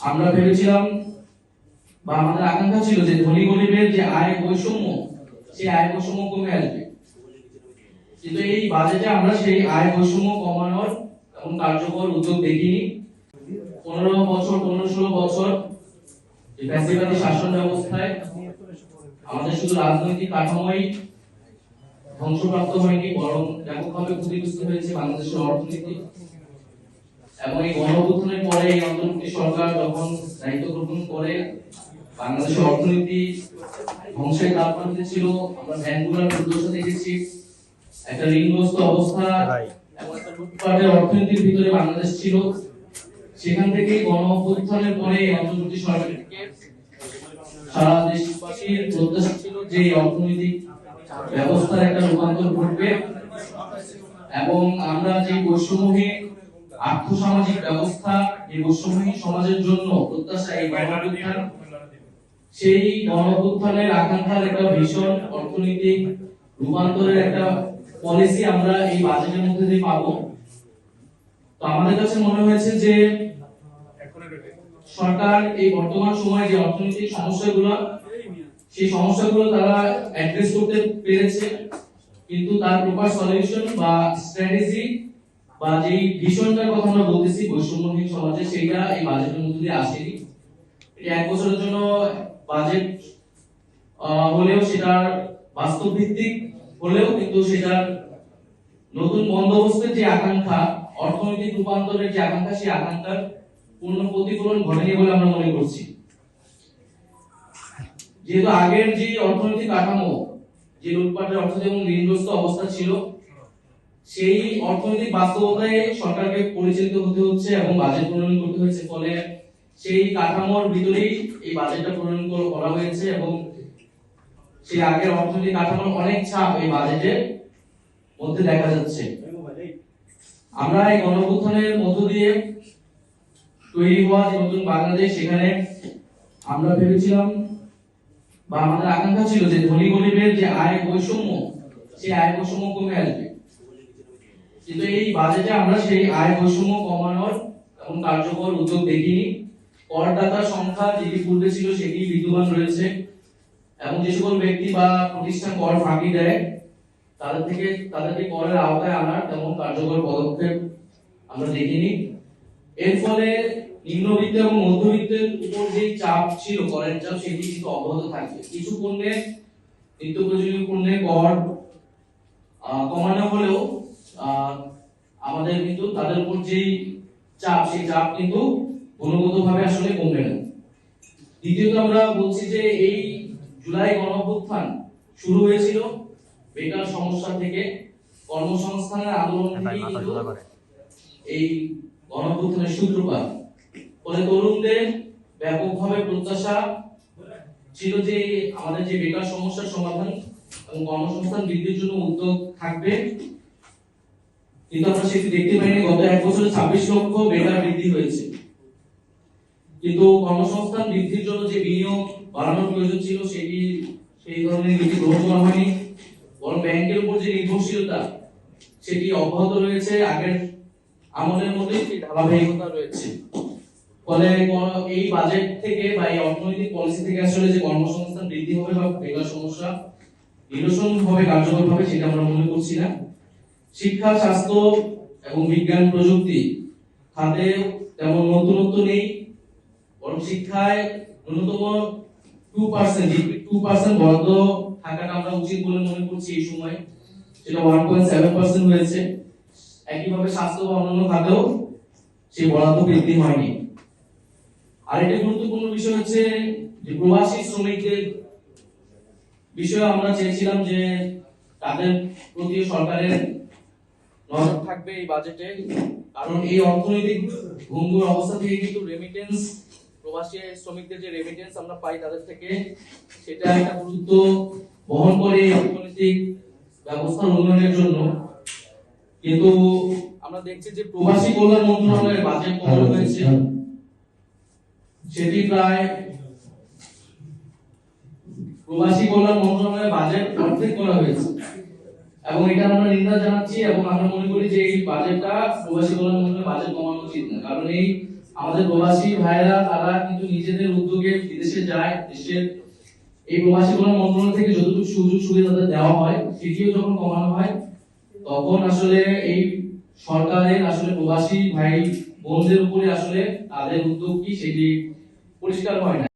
আমরা ভেবেছিলাম বা আমাদের আকাঙ্ক্ষা ছিল যে ধনী গরিবের যে আয় বৈষম্য, সেই আয় বৈষম্য কমে আসবে। কিন্তু এই বাজেটে আমরা সেই আয় বৈষম্য কমানোর এমন কার্যকর উদ্যোগ দেখিনি। 15-16 বছর যে ফ্যাসিবাদী শাসন ব্যবস্থায় আমাদের শুধু রাজনৈতিক কাঠামোই ধ্বংসপ্রাপ্ত হয়নি, বরং ব্যাপকভাবে ক্ষতিগ্রস্ত হয়েছে বাংলাদেশের অর্থনীতি। এবং এই গণঅভ্যুত্থানের পরে এই অন্তর্বর্তী সরকার যখন দায়িত্ব গ্রহণ করে, বাংলাদেশের অর্থনীতি ধ্বংসের দ্বারপ্রান্তে ছিল। আমরা ব্যাংকগুলোর দুর্দশা দেখেছি, একটা ঋণগ্রস্ত অবস্থা এবং একটা লুটপাটের অর্থনীতির ভিতরে বাংলাদেশ ছিল। সেখান থেকে গণঅভ্যুত্থানের পরে অন্তর্বর্তী সরকারকে সারা দেশবাসীর প্রত্যাশা ছিল যে অর্থনৈতিক ব্যবস্থার একটা রূপান্তর ঘটবে এবং আমরা যে বৈষম্যহীন আর্থসামাজিক ব্যবস্থা, এই বৈষম্যহীন সমাজের জন্য প্রত্যাশা এই গণঅভ্যুত্থান, সেই গণঅভ্যুত্থানের আকাঙ্ক্ষার একটা ভীষণ অর্থনৈতিক রূপান্তরের একটা পলিসি আমরা এই বাজেটের মধ্যে দিয়ে পাবো। তো আমাদের কাছে মনে হয়েছে যে সরকার এই বর্তমান সময়ে যে অর্থনৈতিক সমস্যাগুলো, সেই সমস্যাগুলো তারা অ্যাড্রেস করতে পেরেছে, কিন্তু তার প্রপার সলিউশন বা স্ট্র্যাটেজি বা যেই ভিশনটার কথা আমরা বলতেছি বৈষম্যহীন সমাজে, সেইটা এই বাজেটের মধ্যে দিয়ে আসেনি। এটা এক বছরের জন্য বাজেট হলেও সেটার বাস্তব ভিত্তিক হলেও কিন্তু সেটার নতুন বন্দোবস্তের যে আকাঙ্ক্ষা, অর্থনৈতিক রূপান্তরের যে আকাঙ্ক্ষা, সেই আকাঙ্ক্ষার পূর্ণ প্রতিফলন ঘটেনি বলে আমরা মনে করছি। যেহেতু আগের যে অর্থনৈতিক কাঠামো, যে লুটপাটের অর্থ এবং ঋণগ্রস্ত অবস্থা ছিল, সেই অর্থনৈতিক বাস্তবতায় সরকারকে পরিচালিত হতে হচ্ছে এবং বাজেট প্রণয়ন করতে হয়েছে। ফলে সেই কাঠামোর ভিতরেই এই বাজেটটা প্রণয়ন করা হয়েছে এবং সেই আগের অর্থনৈতিক কাঠামোর অনেক ছাপ এই বাজেটের মধ্যে দেখা যাচ্ছে। আমরা এই গণঅভ্যুত্থানের মধ্য দিয়ে তৈরি হওয়া যে নতুন বাংলাদেশ, সেখানে আমরা ভেবেছিলাম বা আমাদের আকাঙ্ক্ষা ছিল যে ধনী গরিবের যে আয় বৈষম্য, সেই আয় বৈষম্য কমে আসবে। কিন্তু এই বাজেটে আমরা সেই আয় বৈষম্য কমানোর এমন কার্যকর উদ্যোগ দেখিনি। করদাতার সংখ্যা যেটি পূর্বে ছিল সেটি বিদ্যমান রয়েছে এবং যে সকল ব্যক্তি বা প্রতিষ্ঠান কর ফাঁকি দেয় তাদেরকে করের আওতায় আনার তেমন কার্যকর পদক্ষেপ আমরা দেখিনি। এর ফলে নিম্নবিত্ত এবং মধ্যবিত্তের উপর যে চাপ ছিল, করের চাপ, সেটি কিন্তু অব্যাহত থাকবে। কিছু পণ্যের, নিত্য প্রয়োজনীয় পণ্যের কর কমানো হলেও আমাদের কিন্তু তাদের উপর যেই চাপ, সেই চাপ কিন্তু গুণগতভাবে আসলে কমবে না। দ্বিতীয়ত আমরা বলছি যে এই জুলাই গণঅভ্যুত্থান শুরু হয়েছিল বেকার সমস্যা থেকে, কর্মসংস্থানের আন্দোলন থেকে কিন্তু এই গণঅভ্যুত্থানের সূত্রপাত। ফলে তরুণদের ব্যাপকভাবে প্রত্যাশা ছিল যে আমাদের যে বেকার সমস্যার সমাধান এবং কর্মসংস্থান বৃদ্ধির জন্য উদ্যোগ থাকবে, কিন্তু আমরা সেটি দেখতে পাইনি। গত এক বছরে 26 লক্ষ বেকার বৃদ্ধি হয়েছে, কিন্তু কর্মসংস্থান বৃদ্ধির জন্য যে বিনিয়োগ বাড়ানোর প্রয়োজন ছিল সেই ধরনের নীতি গ্রহণ করা হয়নি, বরং ব্যাংকের উপর যে নির্ভরশীলতা সেটি অব্যাহত রয়েছে, আগের আমলের মধ্যে ধারাবাহিকতা রয়েছে। ফলে এই বাজেট থেকে বা এই অর্থনৈতিক পলিসি থেকে আসলে যে কর্মসংস্থান বৃদ্ধি হবে বা বেকার সমস্যা নিরসন হবে কার্যকরভাবে, সেটা আমরা মনে করছি না। শিক্ষা, স্বাস্থ্য এবং বিজ্ঞান প্রযুক্তি খাতে তেমন নতুনত্ব নেই, বরং শিক্ষায় ন্যূনতম 2% বরাদ্দ থাকাটা আমরা উচিত বলে মনে করছি এই সময়, সেটা 1.7% হয়েছে। একইভাবে স্বাস্থ্য বা অন্যান্য খাতেও সেই বরাদ্দ বৃদ্ধি হয়নি। আরেকটি গুরুত্বপূর্ণ বিষয় হচ্ছে যে প্রবাসী শ্রমিকদের বিষয়ে আমরা চেয়েছিলাম যে তাদের প্রতি সরকারের নজর থাকবে এই বাজেটে, কারণ এই অর্থনৈতিক ভঙ্গুর অবস্থা থেকে কিন্তু রেমিটেন্স, প্রবাসী শ্রমিকদের যে রেমিটেন্স আমরা পাই তাদের থেকে, সেটা একটা গুরুত্ব বহন করে অর্থনৈতিক ব্যবস্থার উন্নয়নের জন্য। কিন্তু আমরা দেখছি যে প্রবাসী কল্যাণ মন্ত্রণালয়ের বাজেট কমানো হয়েছে, সেটি প্রায় প্রবাসী কল্যাণ মন্ত্রণালয়ের বাজেট অর্ধেক করা হয়েছে এবং এটা আমরা নিন্দা জানাচ্ছি এবং আমরা মনে করি যে এই বাজেটটা প্রবাসী কল্যাণ মন্ত্রণালয়ের বাজেট কমানো উচিত না, কারণ এই আমাদের প্রবাসী ভাইয়েরা তারা কিন্তু নিজেদের উদ্যোগে বিদেশে যায়, দেশের এই প্রবাসী কল্যাণ মন্ত্রণালয় থেকে যতটুকু সুযোগ সুবিধা তাদের দেওয়া হয় সেটিও যখন কমানো হয়, তখন আসলে এই সরকারের আসলে প্রবাসী ভাই বোনদের উপরে আসলে তাদের উদ্যোগ কি সেটি পরিষ্কার হয় না।